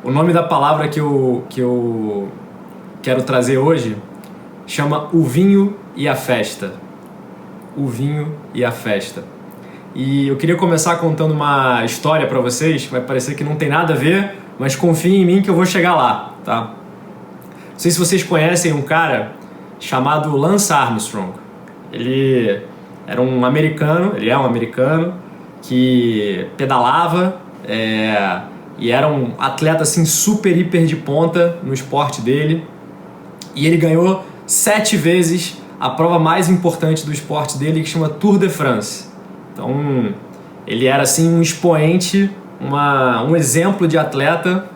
O nome da palavra que eu quero trazer hoje chama O Vinho e a Festa. O Vinho e a Festa. E eu queria começar contando uma história para vocês. Vai parecer que não tem nada a ver, mas confiem em mim que eu vou chegar lá, tá? Não sei se vocês conhecem um cara chamado Lance Armstrong. Ele é um americano que pedalava e era um atleta assim super hiper de ponta no esporte dele, e ele ganhou 7 vezes a prova mais importante do esporte dele, que chama Tour de France. Então ele era assim um expoente, um exemplo de atleta,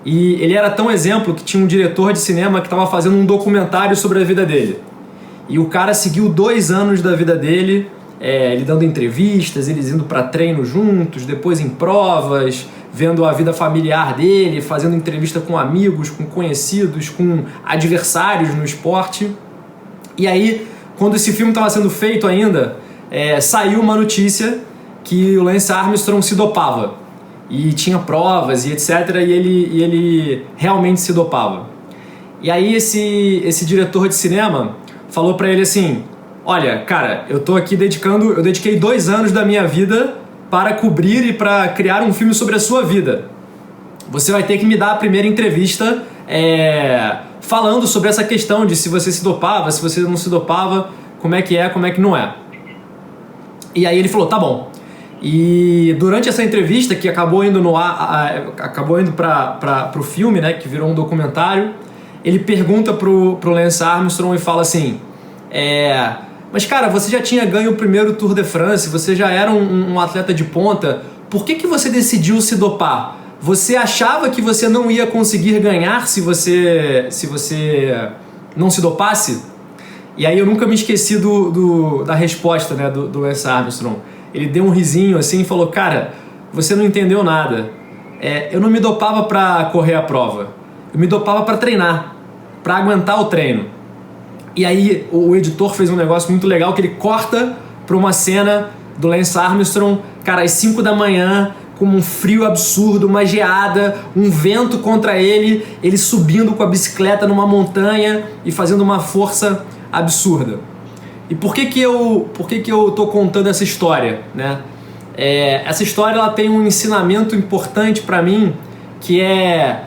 e ele era tão exemplo que tinha um diretor de cinema que estava fazendo um documentário sobre a vida dele, e o cara seguiu 2 anos da vida dele, ele dando entrevistas, eles indo para treino juntos, depois em provas, vendo a vida familiar dele, fazendo entrevista com amigos, com conhecidos, com adversários no esporte. E aí, quando esse filme estava sendo feito ainda, saiu uma notícia que o Lance Armstrong se dopava. E tinha provas e etc. E ele realmente se dopava. E aí esse diretor de cinema falou para ele assim: olha, cara, eu dediquei 2 anos da minha vida para cobrir e para criar um filme sobre a sua vida. Você vai ter que me dar a primeira entrevista falando sobre essa questão de se você se dopava, se você não se dopava, como é que não é. E aí ele falou, tá bom. E durante essa entrevista, que acabou indo para o filme, né, que virou um documentário, ele pergunta pro Lance Armstrong e fala assim: mas cara, você já tinha ganho o primeiro Tour de France, você já era um atleta de ponta, por que você decidiu se dopar? Você achava que você não ia conseguir ganhar se você não se dopasse? E aí eu nunca me esqueci da resposta, né, do Lance Armstrong. Ele deu um risinho assim e falou: cara, você não entendeu nada. Eu não me dopava para correr a prova, eu me dopava para treinar, para aguentar o treino. E aí o editor fez um negócio muito legal, que ele corta para uma cena do Lance Armstrong, cara, às 5 da manhã, com um frio absurdo, uma geada, um vento contra ele subindo com a bicicleta numa montanha e fazendo uma força absurda. E por que eu tô contando essa história, né? Essa história ela tem um ensinamento importante para mim, que é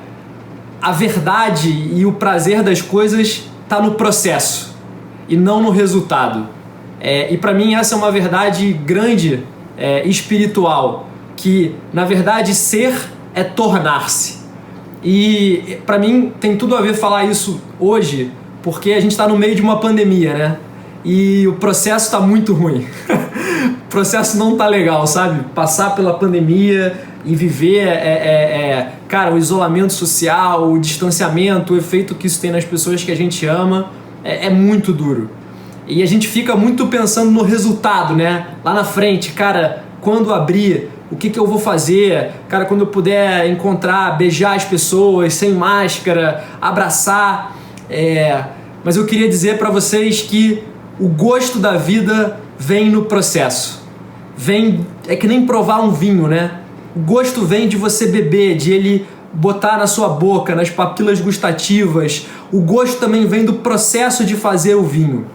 a verdade e o prazer das coisas tá no processo e não no resultado. E para mim essa é uma verdade grande, espiritual, que na verdade ser é tornar-se. E para mim tem tudo a ver falar isso hoje, porque a gente está no meio de uma pandemia, né? E o processo está muito ruim. O processo não tá legal, sabe? Passar pela pandemia e viver, cara, o isolamento social, o distanciamento, o efeito que isso tem nas pessoas que a gente ama, é muito duro. E a gente fica muito pensando no resultado, né? Lá na frente, cara, quando abrir, o que eu vou fazer? Cara, quando eu puder encontrar, beijar as pessoas sem máscara, abraçar. Mas eu queria dizer para vocês que o gosto da vida vem no processo. É que nem provar um vinho, né? O gosto vem de você beber, de ele botar na sua boca, nas papilas gustativas. O gosto também vem do processo de fazer o vinho.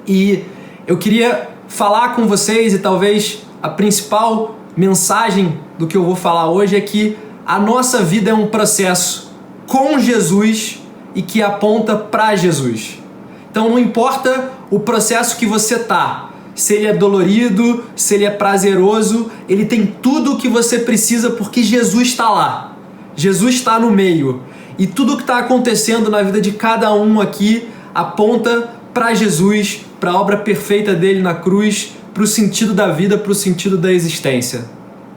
E eu queria falar com vocês, e talvez a principal mensagem do que eu vou falar hoje é que a nossa vida é um processo com Jesus e que aponta para Jesus. Então não importa o processo que você tá, se ele é dolorido, se ele é prazeroso, ele tem tudo o que você precisa, porque Jesus está lá. Jesus está no meio. E tudo o que está acontecendo na vida de cada um aqui aponta para Jesus, para a obra perfeita dele na cruz, para o sentido da vida, para o sentido da existência.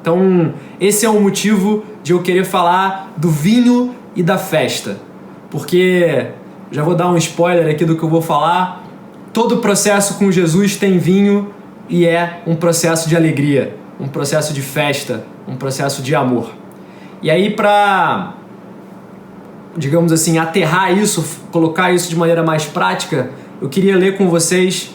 Então esse é o motivo de eu querer falar do vinho e da festa. Porque, já vou dar um spoiler aqui do que eu vou falar, todo processo com Jesus tem vinho e é um processo de alegria, um processo de festa, um processo de amor. E aí, para, digamos assim, aterrar isso, colocar isso de maneira mais prática, eu queria ler com vocês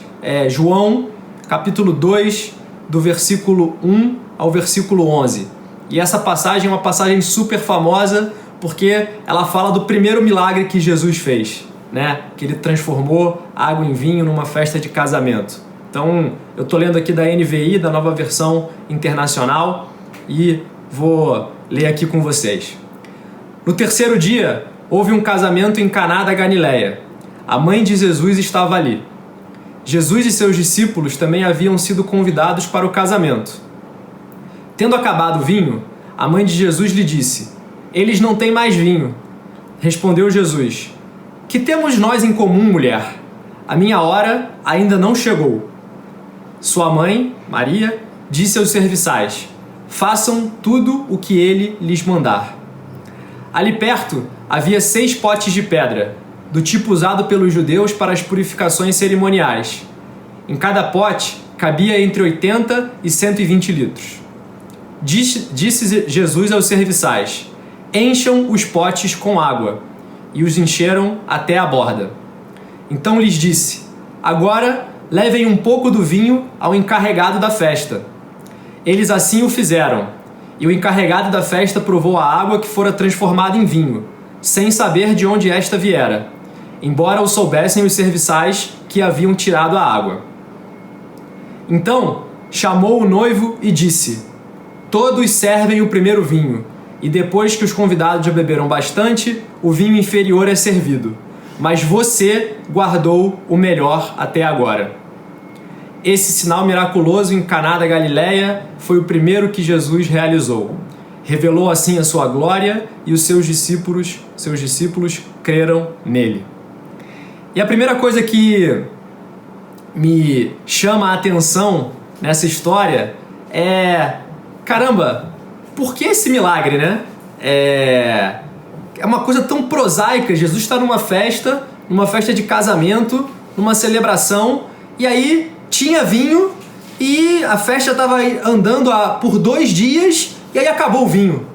João, capítulo 2, do versículo 1 ao versículo 11. E essa passagem é uma passagem super famosa, porque ela fala do primeiro milagre que Jesus fez, né? Que ele transformou água em vinho numa festa de casamento. Então, eu estou lendo aqui da NVI, da Nova Versão Internacional, e vou ler aqui com vocês. No terceiro dia, houve um casamento em Caná da Galileia. A mãe de Jesus estava ali. Jesus e seus discípulos também haviam sido convidados para o casamento. Tendo acabado o vinho, a mãe de Jesus lhe disse: "Eles não têm mais vinho." Respondeu Jesus: "Que temos nós em comum, mulher? A minha hora ainda não chegou." Sua mãe, Maria, disse aos serviçais: "Façam tudo o que ele lhes mandar." Ali perto havia 6 potes de pedra, do tipo usado pelos judeus para as purificações cerimoniais. Em cada pote cabia entre 80 e 120 litros. Disse Jesus aos serviçais: "Encham os potes com água." E os encheram até a borda. Então lhes disse: "Agora levem um pouco do vinho ao encarregado da festa." Eles assim o fizeram, e o encarregado da festa provou a água que fora transformada em vinho, sem saber de onde esta viera, embora o soubessem os serviçais que haviam tirado a água. Então chamou o noivo e disse: "Todos servem o primeiro vinho, e depois que os convidados já beberam bastante, o vinho inferior é servido. Mas você guardou o melhor até agora." Esse sinal miraculoso em Caná da Galileia foi o primeiro que Jesus realizou. Revelou assim a sua glória e os seus discípulos creram nele. E a primeira coisa que me chama a atenção nessa história é: caramba, por que esse milagre, né? É uma coisa tão prosaica. Jesus está numa festa de casamento, numa celebração, e aí tinha vinho e a festa estava andando por 2 dias e aí acabou o vinho.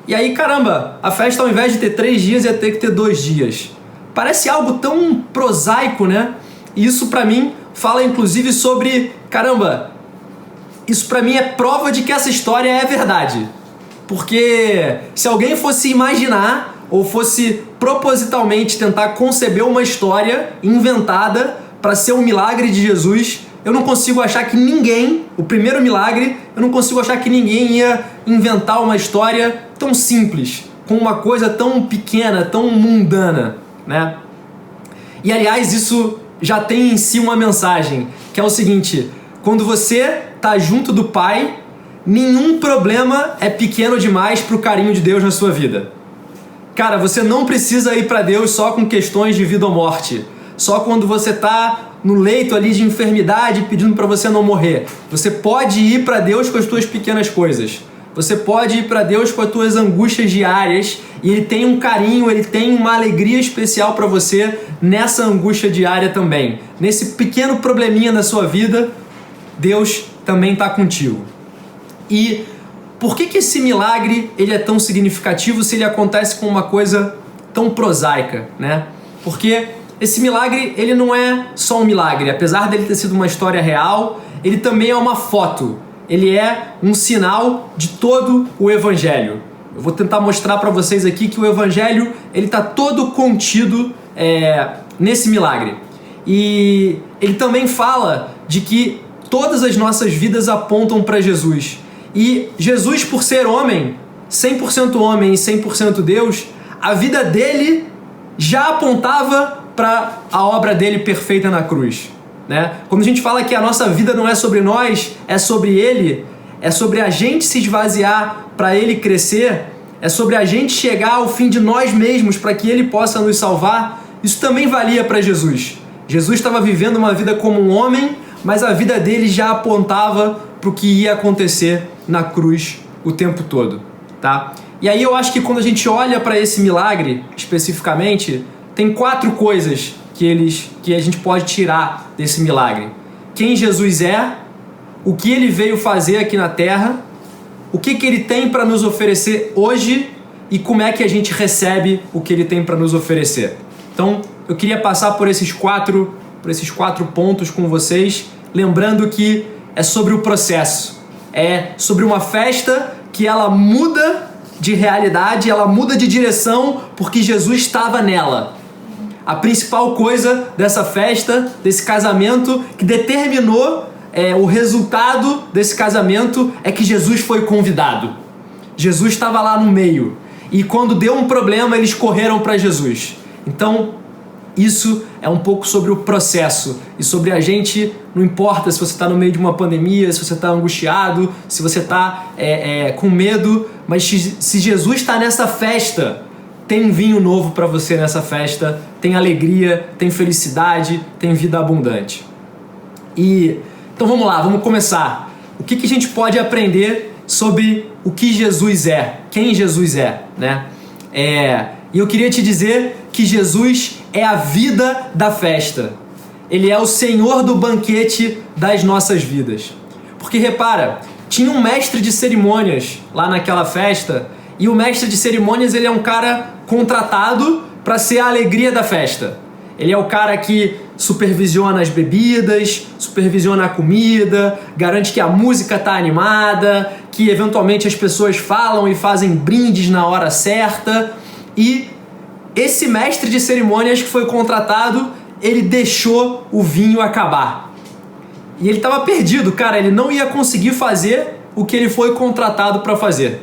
E aí, caramba, a festa ao invés de ter 3 dias ia ter que ter 2 dias. Parece algo tão prosaico, né? E isso pra mim fala inclusive sobre, caramba, isso pra mim é prova de que essa história é verdade. Porque se alguém fosse imaginar ou fosse propositalmente tentar conceber uma história inventada para ser um milagre de Jesus, eu não consigo achar que ninguém, o primeiro milagre, eu não consigo achar que ninguém ia inventar uma história tão simples, com uma coisa tão pequena, tão mundana, né? E aliás, isso já tem em si uma mensagem, que é o seguinte: quando você tá junto do Pai, nenhum problema é pequeno demais para o carinho de Deus na sua vida. Cara, você não precisa ir para Deus só com questões de vida ou morte, só quando você tá no leito ali de enfermidade pedindo para você não morrer. Você pode ir para Deus com as tuas pequenas coisas. Você pode ir para Deus com as tuas angústias diárias, e Ele tem um carinho, Ele tem uma alegria especial para você nessa angústia diária também. Nesse pequeno probleminha da sua vida, Deus também está contigo. E por que esse milagre ele é tão significativo se ele acontece com uma coisa tão prosaica, né? Porque esse milagre, ele não é só um milagre. Apesar dele ter sido uma história real, ele também é uma foto. Ele é um sinal de todo o Evangelho. Eu vou tentar mostrar para vocês aqui que o Evangelho ele está todo contido nesse milagre. E ele também fala de que todas as nossas vidas apontam para Jesus. E Jesus, por ser homem, 100% homem e 100% Deus, a vida dele já apontava para a obra dele perfeita na cruz, né? Quando a gente fala que a nossa vida não é sobre nós, é sobre ele, é sobre a gente se esvaziar para ele crescer, é sobre a gente chegar ao fim de nós mesmos para que ele possa nos salvar, isso também valia para Jesus. Jesus estava vivendo uma vida como um homem, mas a vida dele já apontava para o que ia acontecer na cruz o tempo todo, tá? E aí eu acho que quando a gente olha para esse milagre especificamente, tem 4 coisas que a gente pode tirar desse milagre. Quem Jesus é, o que ele veio fazer aqui na Terra, o que ele tem para nos oferecer hoje e como é que a gente recebe o que ele tem para nos oferecer. Então, eu queria passar por esses quatro pontos com vocês, lembrando que é sobre o processo. É sobre uma festa que ela muda de realidade, ela muda de direção porque Jesus estava nela. A principal coisa dessa festa, desse casamento, que determinou o resultado desse casamento é que Jesus foi convidado. Jesus estava lá no meio. E quando deu um problema, eles correram para Jesus. Então, isso é um pouco sobre o processo e sobre a gente, não importa se você está no meio de uma pandemia, se você está angustiado, se você está com medo, mas se Jesus está nessa festa, tem vinho novo para você nessa festa, tem alegria, tem felicidade, tem vida abundante. Então vamos lá, vamos começar. O que a gente pode aprender sobre o que Jesus é, quem Jesus é, né? E eu queria te dizer que Jesus é a vida da festa. Ele é o Senhor do banquete das nossas vidas. Porque repara, tinha um mestre de cerimônias lá naquela festa, e o mestre de cerimônias ele é um cara contratado para ser a alegria da festa. Ele é o cara que supervisiona as bebidas, supervisiona a comida, garante que a música está animada, que eventualmente as pessoas falam e fazem brindes na hora certa. E esse mestre de cerimônias que foi contratado, ele deixou o vinho acabar. E ele estava perdido, cara, ele não ia conseguir fazer o que ele foi contratado para fazer.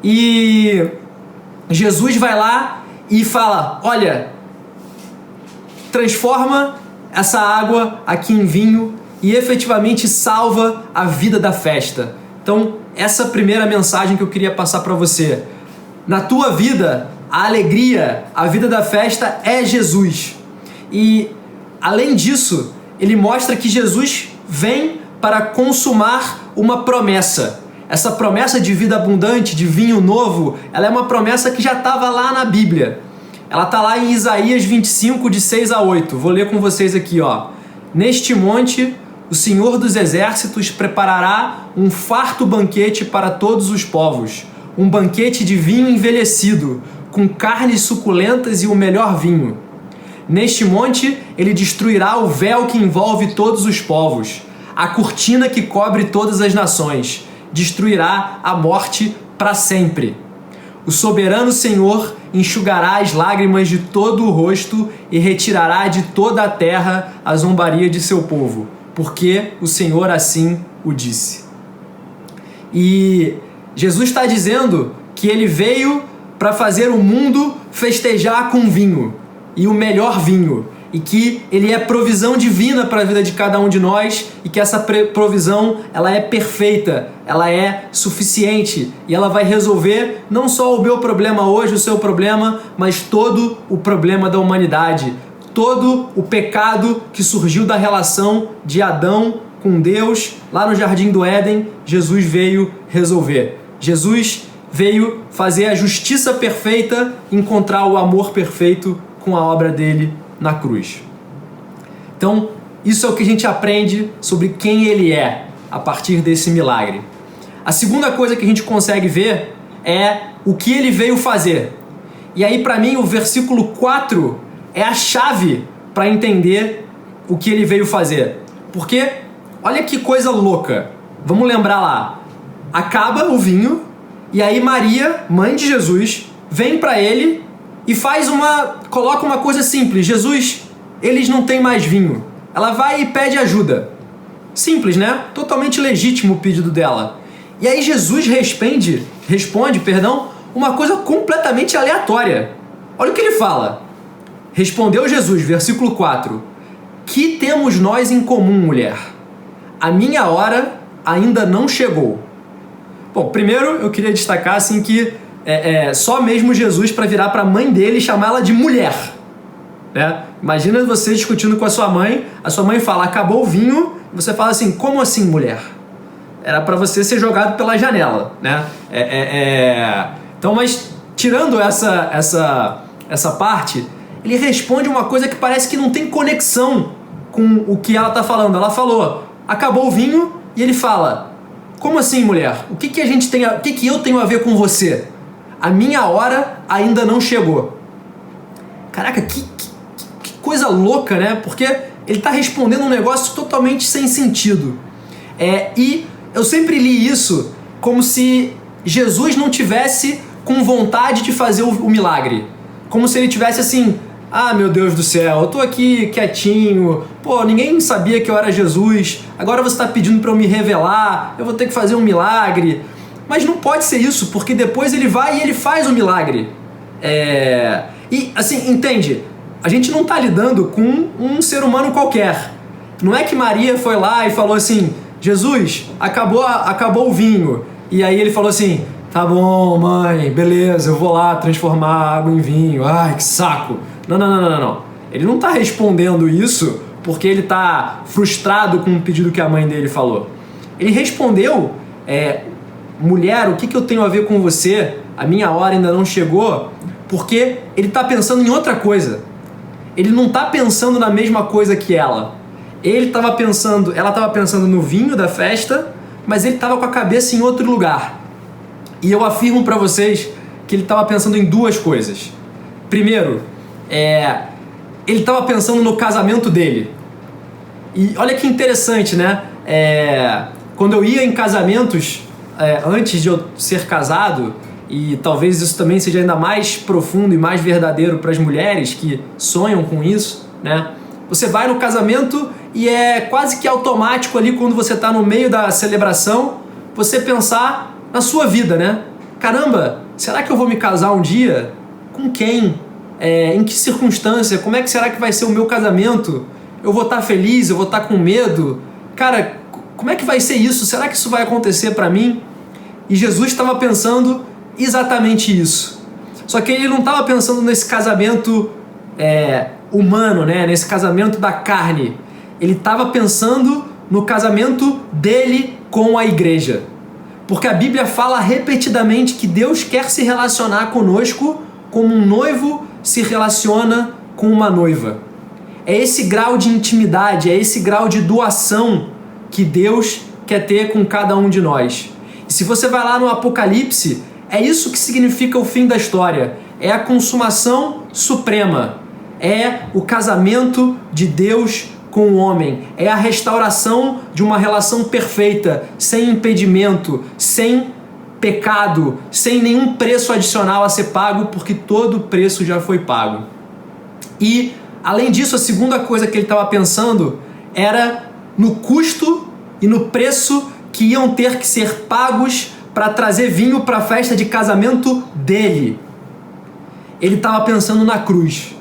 E Jesus vai lá e fala, olha, transforma essa água aqui em vinho e efetivamente salva a vida da festa. Então, essa primeira mensagem que eu queria passar para você. Na tua vida, a alegria, a vida da festa é Jesus. E, além disso, ele mostra que Jesus vem para consumar uma promessa. Essa promessa de vida abundante, de vinho novo, ela é uma promessa que já estava lá na Bíblia. Ela está lá em Isaías 25, de 6 a 8. Vou ler com vocês aqui, ó. Neste monte, o Senhor dos Exércitos preparará um farto banquete para todos os povos. Um banquete de vinho envelhecido, com carnes suculentas e o melhor vinho. Neste monte, ele destruirá o véu que envolve todos os povos, a cortina que cobre todas as nações. Destruirá a morte para sempre. O soberano Senhor enxugará as lágrimas de todo o rosto e retirará de toda a terra a zombaria de seu povo, porque o Senhor assim o disse. E Jesus está dizendo que ele veio para fazer o mundo festejar com vinho, e o melhor vinho, e que ele é provisão divina para a vida de cada um de nós, e que essa provisão ela é perfeita, ela é suficiente, e ela vai resolver não só o meu problema hoje, o seu problema, mas todo o problema da humanidade, todo o pecado que surgiu da relação de Adão com Deus, lá no Jardim do Éden, Jesus veio resolver. Jesus veio fazer a justiça perfeita, encontrar o amor perfeito com a obra dele na cruz. Então, isso é o que a gente aprende sobre quem ele é a partir desse milagre. A segunda coisa que a gente consegue ver é o que ele veio fazer. E aí, para mim, o versículo 4 é a chave para entender o que ele veio fazer. Porque, olha que coisa louca. Vamos lembrar lá. Acaba o vinho, e aí Maria, mãe de Jesus, vem para ele e coloca uma coisa simples. Jesus, eles não têm mais vinho. Ela vai e pede ajuda. Simples, né? Totalmente legítimo o pedido dela. E aí Jesus responde, uma coisa completamente aleatória. Olha o que ele fala. Respondeu Jesus, versículo 4. Que temos nós em comum, mulher? A minha hora ainda não chegou. Bom, primeiro eu queria destacar assim que só mesmo Jesus para virar para a mãe dele e chamá-la de mulher. Né? Imagina você discutindo com a sua mãe fala, acabou o vinho, e você fala assim, como assim, mulher? Era para você ser jogado pela janela, né? Então, mas tirando essa parte, ele responde uma coisa que parece que não tem conexão com o que ela está falando. Ela falou, acabou o vinho, e ele fala, como assim, mulher? O que eu tenho a ver com você? A minha hora ainda não chegou. Caraca, que coisa louca, né? Porque ele está respondendo um negócio totalmente sem sentido. E eu sempre li isso como se Jesus não tivesse com vontade de fazer o milagre. Como se ele tivesse assim, ah, meu Deus do céu, eu tô aqui quietinho, pô, ninguém sabia que eu era Jesus, agora você está pedindo para eu me revelar, eu vou ter que fazer um milagre. Mas não pode ser isso, porque depois ele vai e ele faz o milagre. E assim, entende? A gente não está lidando com um ser humano qualquer. Não é que Maria foi lá e falou assim, Jesus, acabou o vinho. E aí ele falou assim, tá bom, mãe, beleza, eu vou lá transformar água em vinho. Ai, que saco. Não. Ele não está respondendo isso porque ele está frustrado com o pedido que a mãe dele falou. Ele respondeu, mulher, o que eu tenho a ver com você? A minha hora ainda não chegou, porque ele está pensando em outra coisa. Ele não está pensando na mesma coisa que ela. Ela estava pensando no vinho da festa, mas ele estava com a cabeça em outro lugar. E eu afirmo para vocês que ele estava pensando em duas coisas. Primeiro, ele estava pensando no casamento dele. E olha que interessante, né? Quando eu ia em casamentos, antes de eu ser casado, e talvez isso também seja ainda mais profundo e mais verdadeiro para as mulheres que sonham com isso, né? Você vai no casamento e é quase que automático ali quando você está no meio da celebração, você pensar na sua vida, né? Caramba, será que eu vou me casar um dia? Com quem? Em que circunstância? Como é que será que vai ser o meu casamento? Eu vou estar feliz? Eu vou estar com medo? Cara, como é que vai ser isso? Será que isso vai acontecer para mim? E Jesus estava pensando exatamente isso. Só que ele não estava pensando nesse casamento humano, né? Nesse casamento da carne. Ele estava pensando no casamento dele com a igreja. Porque a Bíblia fala repetidamente que Deus quer se relacionar conosco como um noivo se relaciona com uma noiva. É esse grau de intimidade, é esse grau de doação que Deus quer ter com cada um de nós. E se você vai lá no Apocalipse, é isso que significa o fim da história. É a consumação suprema. É o casamento de Deus com o homem. É a restauração de uma relação perfeita, sem impedimento, sem pecado, sem nenhum preço adicional a ser pago, porque todo o preço já foi pago. E, além disso, a segunda coisa que ele estava pensando era no custo e no preço que iam ter que ser pagos para trazer vinho para a festa de casamento dele. Ele estava pensando na cruz.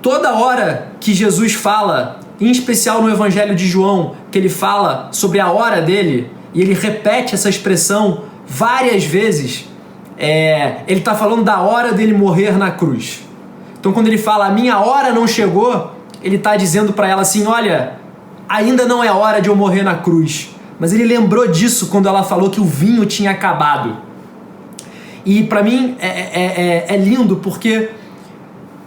Toda hora que Jesus fala, em especial no Evangelho de João, que ele fala sobre a hora dele, e ele repete essa expressão várias vezes, ele está falando da hora dele morrer na cruz. Então quando ele fala, a minha hora não chegou, ele está dizendo para ela assim, olha, ainda não é hora de eu morrer na cruz. Mas ele lembrou disso quando ela falou que o vinho tinha acabado. E para mim é lindo porque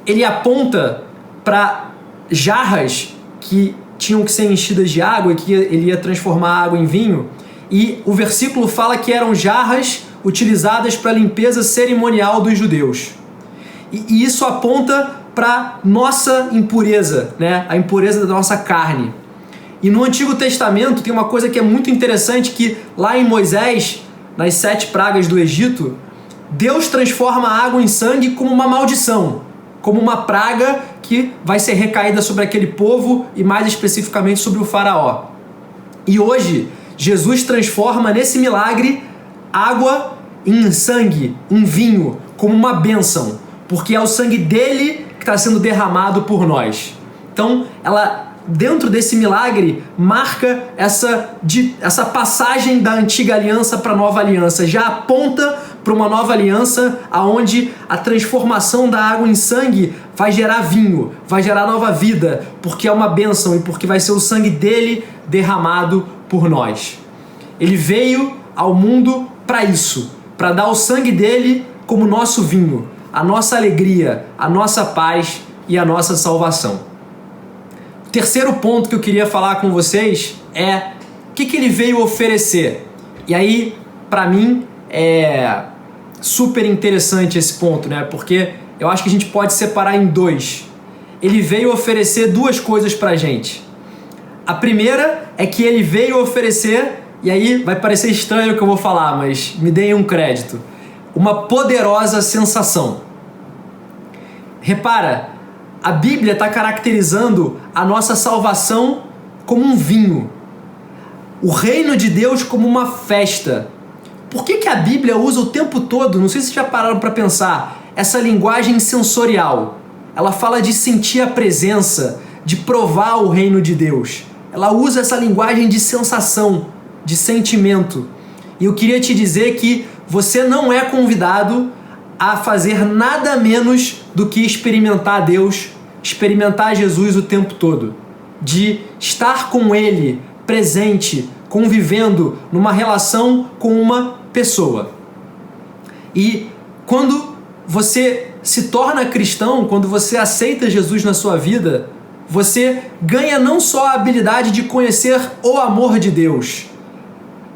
ele aponta para jarras que tinham que ser enchidas de água e que ele ia transformar a água em vinho. E o versículo fala que eram jarras utilizadas para a limpeza cerimonial dos judeus. E isso aponta para nossa impureza, né? A impureza da nossa carne. E no Antigo Testamento tem uma coisa que é muito interessante, que lá em Moisés, nas 7 pragas do Egito, Deus transforma a água em sangue como uma maldição, como uma praga que vai ser recaída sobre aquele povo e mais especificamente sobre o faraó. E hoje, Jesus transforma nesse milagre água em sangue, em vinho, como uma bênção, porque é o sangue dele que está sendo derramado por nós. Então, ela, dentro desse milagre, marca essa passagem da antiga aliança para a nova aliança, já aponta para uma nova aliança onde a transformação da água em sangue vai gerar vinho, vai gerar nova vida, porque é uma bênção e porque vai ser o sangue dele derramado por nós. Ele veio ao mundo para isso, para dar o sangue dele como nosso vinho, a nossa alegria, a nossa paz e a nossa salvação. O terceiro ponto que eu queria falar com vocês é o que ele veio oferecer. E aí, para mim, é super interessante esse ponto, né? Porque eu acho que a gente pode separar em dois. Ele veio oferecer duas coisas pra gente. A primeira é que ele veio oferecer E aí vai parecer estranho o que eu vou falar, mas me deem um crédito. Uma poderosa sensação. Repara, a Bíblia está caracterizando a nossa salvação como um vinho. O reino de Deus como uma festa. Por que a Bíblia usa o tempo todo, não sei se já pararam para pensar, essa linguagem sensorial? Ela fala de sentir a presença, de provar o reino de Deus. Ela usa essa linguagem de sensação, de sentimento. E eu queria te dizer que você não é convidado a fazer nada menos do que experimentar Deus, experimentar Jesus o tempo todo. De estar com Ele, presente, convivendo numa relação com uma pessoa. E quando você se torna cristão, quando você aceita Jesus na sua vida, você ganha não só a habilidade de conhecer o amor de Deus.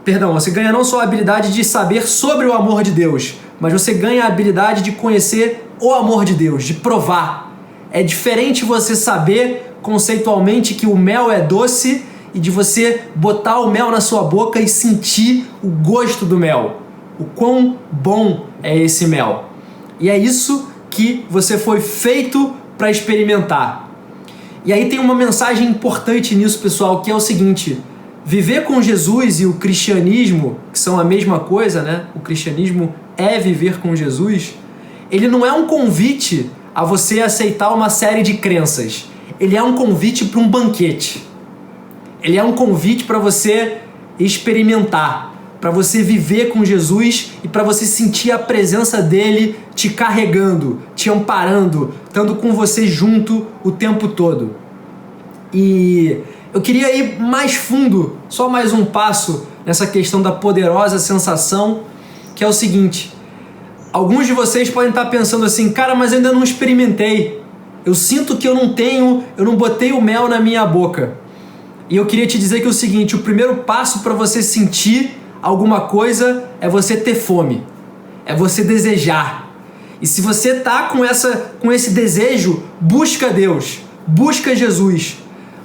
Perdão, você ganha não só a habilidade de saber sobre o amor de Deus, mas você ganha a habilidade de conhecer o amor de Deus, de provar. É diferente você saber conceitualmente que o mel é doce e de você botar o mel na sua boca e sentir o gosto do mel. O quão bom é esse mel. E é isso que você foi feito para experimentar. E aí tem uma mensagem importante nisso, pessoal, que é o seguinte: viver com Jesus e o cristianismo, que são a mesma coisa, né? O cristianismo é viver com Jesus. Ele não é um convite a você aceitar uma série de crenças. Ele é um convite para um banquete. Ele é um convite para você experimentar, para você viver com Jesus e para você sentir a presença dele te carregando, te amparando, estando com você junto o tempo todo. E eu queria ir mais fundo, só mais um passo nessa questão da poderosa sensação, que é o seguinte: alguns de vocês podem estar pensando assim, cara, mas eu ainda não experimentei. Eu sinto que eu não botei o mel na minha boca. E eu queria te dizer que é o seguinte: o primeiro passo para você sentir alguma coisa é você ter fome, é você desejar. E se você tá com esse desejo, busca Deus, busca Jesus,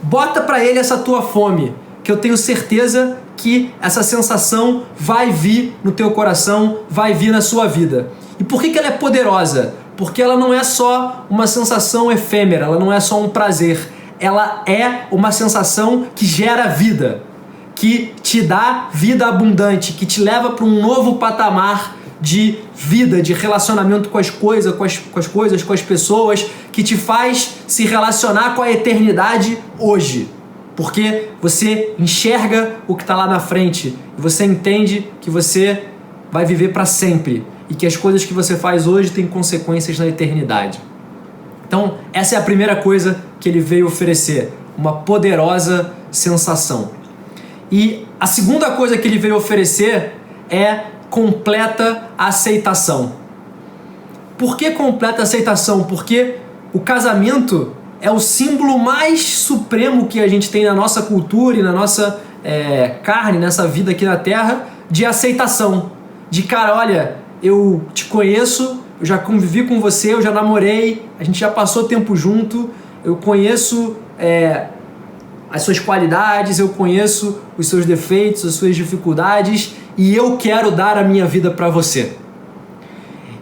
bota para Ele essa tua fome, que eu tenho certeza que essa sensação vai vir no teu coração, vai vir na sua vida. E por que ela é poderosa? Porque ela não é só uma sensação efêmera, ela não é só um prazer. Ela é uma sensação que gera vida, que te dá vida abundante, que te leva para um novo patamar de vida, de relacionamento com as coisas, com as pessoas, que te faz se relacionar com a eternidade hoje. Porque você enxerga o que está lá na frente, e você entende que você vai viver para sempre e que as coisas que você faz hoje têm consequências na eternidade. Então, essa é a primeira coisa que ele veio oferecer, uma poderosa sensação. E a segunda coisa que ele veio oferecer é completa aceitação. Por que completa aceitação? Porque o casamento é o símbolo mais supremo que a gente tem na nossa cultura e na nossa carne, nessa vida aqui na Terra, de aceitação. De cara, olha, eu te conheço, eu já convivi com você, eu já namorei, a gente já passou tempo junto, eu conheço as suas qualidades, eu conheço os seus defeitos, as suas dificuldades, e eu quero dar a minha vida para você.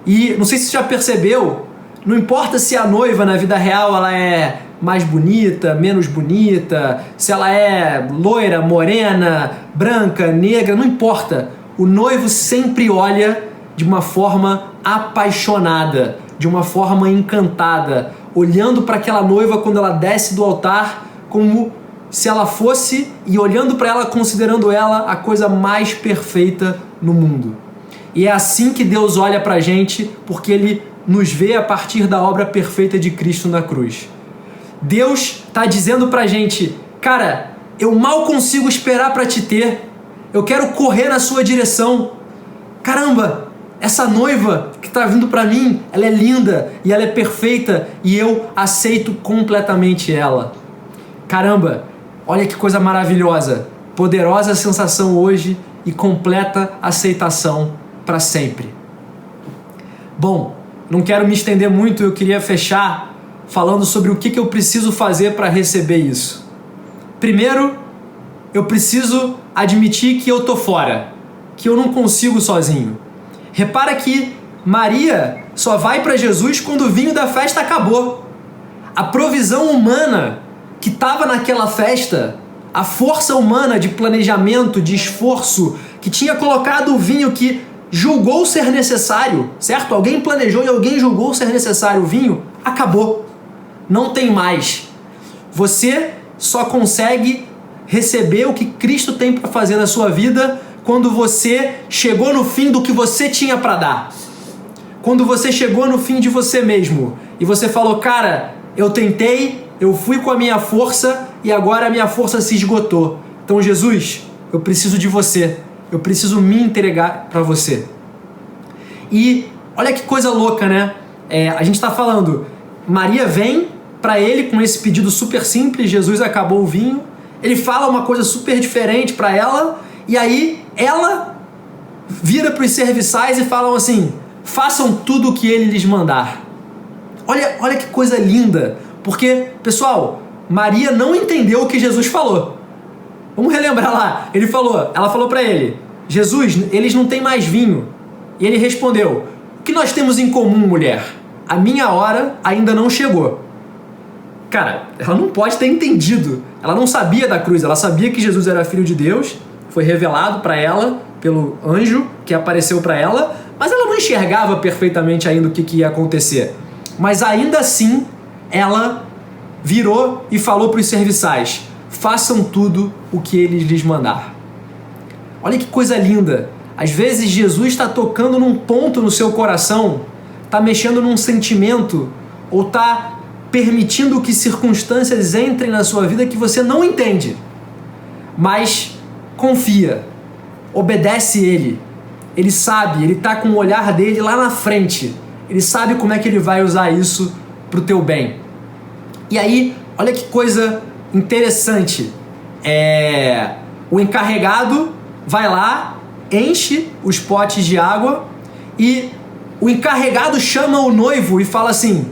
E não sei se você já percebeu, não importa se a noiva na vida real ela é mais bonita, menos bonita, se ela é loira, morena, branca, negra, não importa. O noivo sempre olha de uma forma apaixonada, de uma forma encantada, olhando para aquela noiva quando ela desce do altar como se ela fosse, e olhando para ela, considerando ela a coisa mais perfeita no mundo. E é assim que Deus olha para a gente, porque Ele nos vê a partir da obra perfeita de Cristo na cruz. Deus está dizendo para a gente, cara, eu mal consigo esperar para te ter, eu quero correr na sua direção. Caramba, essa noiva que está vindo para mim, ela é linda e ela é perfeita e eu aceito completamente ela. Caramba, olha que coisa maravilhosa, poderosa sensação hoje e completa aceitação para sempre. Bom, não quero me estender muito, eu queria fechar falando sobre o que eu preciso fazer para receber isso. Primeiro, eu preciso admitir que eu tô fora, que eu não consigo sozinho. Repara que Maria só vai para Jesus quando o vinho da festa acabou. A provisão humana que estava naquela festa, a força humana de planejamento, de esforço, que tinha colocado o vinho que julgou ser necessário, certo? Alguém planejou e alguém julgou ser necessário o vinho, acabou. Não tem mais. Você só consegue receber o que Cristo tem para fazer na sua vida quando você chegou no fim do que você tinha para dar. Quando você chegou no fim de você mesmo e você falou, cara, eu tentei, eu fui com a minha força e agora a minha força se esgotou. Então, Jesus, eu preciso de você. Eu preciso me entregar para você. E olha que coisa louca, né? A gente está falando, Maria vem para ele com esse pedido super simples, Jesus acabou o vinho. Ele fala uma coisa super diferente para ela e aí ela vira para os serviçais e falam assim, façam tudo o que ele lhes mandar. Olha que coisa linda, porque, pessoal, Maria não entendeu o que Jesus falou. Vamos relembrar lá. Ela falou para ele, Jesus, eles não têm mais vinho. E ele respondeu, o que nós temos em comum, mulher? A minha hora ainda não chegou. Cara, ela não pode ter entendido. Ela não sabia da cruz, ela sabia que Jesus era filho de Deus, foi revelado para ela pelo anjo que apareceu para ela, mas ela não enxergava perfeitamente ainda o que ia acontecer. Mas ainda assim, ela virou e falou para os serviçais, façam tudo o que ele lhes mandar. Olha que coisa linda. Às vezes Jesus está tocando num ponto no seu coração, está mexendo num sentimento, ou está permitindo que circunstâncias entrem na sua vida que você não entende. Mas confia, obedece ele. Ele sabe, ele está com o olhar dele lá na frente. Ele sabe como é que ele vai usar isso para o teu bem. E aí, olha que coisa interessante. O encarregado vai lá, enche os potes de água e o encarregado chama o noivo e fala assim,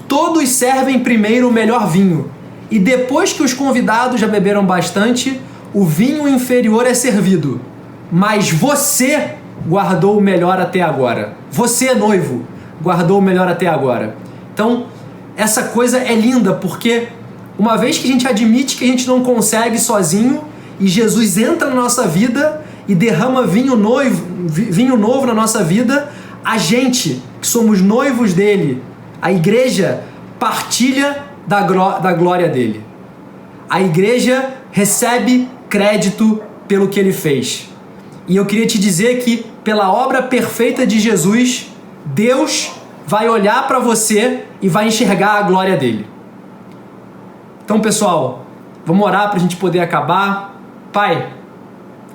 todos servem primeiro o melhor vinho e depois que os convidados já beberam bastante, o vinho inferior é servido. Mas você guardou o melhor até agora. Você, noivo, guardou o melhor até agora. Então, essa coisa é linda, porque uma vez que a gente admite que a gente não consegue sozinho, e Jesus entra na nossa vida e derrama vinho novo na nossa vida, a gente, que somos noivos dele, a igreja partilha da glória dele. A igreja recebe crédito pelo que ele fez. E eu queria te dizer que, pela obra perfeita de Jesus, Deus vai olhar para você e vai enxergar a glória dele. Então, pessoal, vamos orar para a gente poder acabar. Pai,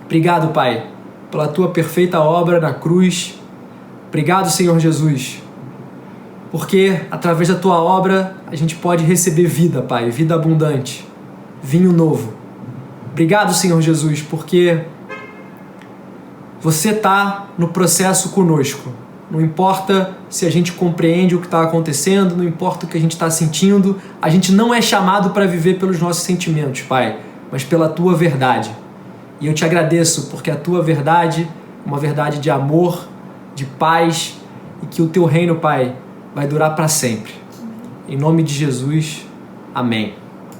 obrigado, Pai, pela tua perfeita obra na cruz. Obrigado, Senhor Jesus, porque através da tua obra a gente pode receber vida, Pai, vida abundante, vinho novo. Obrigado, Senhor Jesus, porque você está no processo conosco. Não importa se a gente compreende o que está acontecendo, não importa o que a gente está sentindo, a gente não é chamado para viver pelos nossos sentimentos, Pai, mas pela tua verdade. E eu te agradeço porque a tua verdade é uma verdade de amor, de paz, e que o teu reino, Pai, vai durar para sempre. Em nome de Jesus, amém.